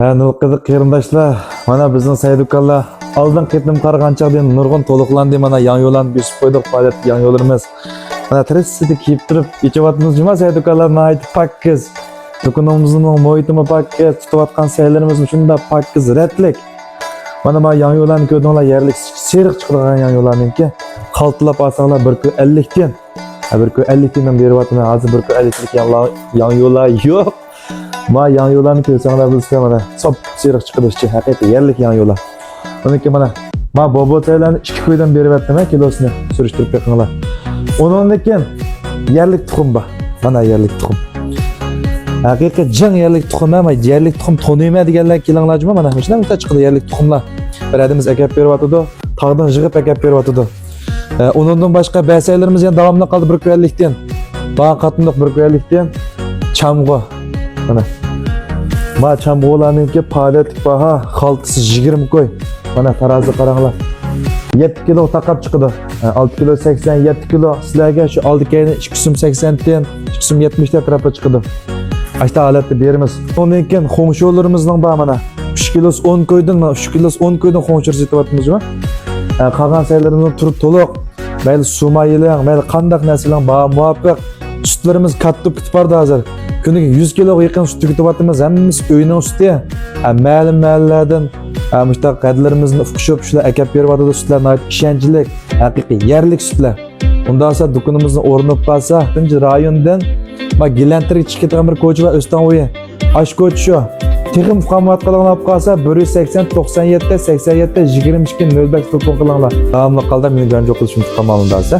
Qiziq qarindoshlar, mana bizning saydukallar oldin qitim qarg'anchaqdan nurg'un to'liqlandi, mana yangi yo'llarni besib qo'ydik, faoliyat yangi yo'llarimiz. Mana trisida kiyib turib, ichayotimiz juma saydukallarni aytib pakkiz. Do'konimizning muhitimi pakkiz, tutayotgan saylarimiz shunda pakkiz, ratlik. Mana yangi yo'llarni ko'rdinglar, yerlik seriq chiqadigan yangi yo'llarniki qaltilab olsanglar 150 dan. 150 dan beryapman, hozir 150 lik yangi yo'llar yo'q. Ma yangi yo'llarni ko'rsanglar bilsizlar, mana sop seriq chiqadishi haqiqiy yerlik yangi yo'llar. Buniki mana bobotaylarni 2 ko'ydan beryapman, kilosini surishtirib beqinglar. Undan keyin yerlik tuxum bor. Mana yerlik tuxum. Haqiqiy jang yerlik tuxum, ama yerlik tuxum toniyma deganlar kelinglarmi? Mana shunday chiqdi yerlik tuxumlar. Biradimiz akab beryapti, tog'dan yig'ib akab beryapti. Undan boshqa basaylarimiz ham davomli qoldi 150 dan. Daha qatınlıq 150 dan çamg'u. Mana çamg'ularningki faoliyatlik baho xaltisi 20 koy. Mana tarozi qaranglar. 7 kilo taqab chiqdi. 6 kilo 80, 7 kilo sizlarga shu oldikayni 280 dan 270 dan tarafga chiqdi. Ashta holatda beramiz. Ondan keyin xo'ngsho'larimizning bor mana 3 kilos 10 koydan, 3 kilos 10 koydan xo'ngshir setyapmizmi? Qolgan saylarimiz turib to'liq. Mayli sumayilang, mayli qandaq narsalar bor, muvaffaq. Sütlerimiz kattıp kitpardı hazır. Kuniga 100 kiloga yaqin süt tugatyapmiz, hammasi uyning süti. Ma'lum mahallalardan mushtaq qadlarimizni uqishib shular akab beryapti, sütlarni aytib ishonchlik, haqiqiy yerlik sütlar. Undan sonra do'konimizni o'rnab qolsa, tinch rayondan va Gilantirga chiqib ketgan bir ko'cha va O'stanvoy. Ash ko'cha shu. Texim qomat qilinglar qolsa 180 97 87 22 05 telefon qilinglar. Davomli qolda meni jonjo qilishim qamolindasi.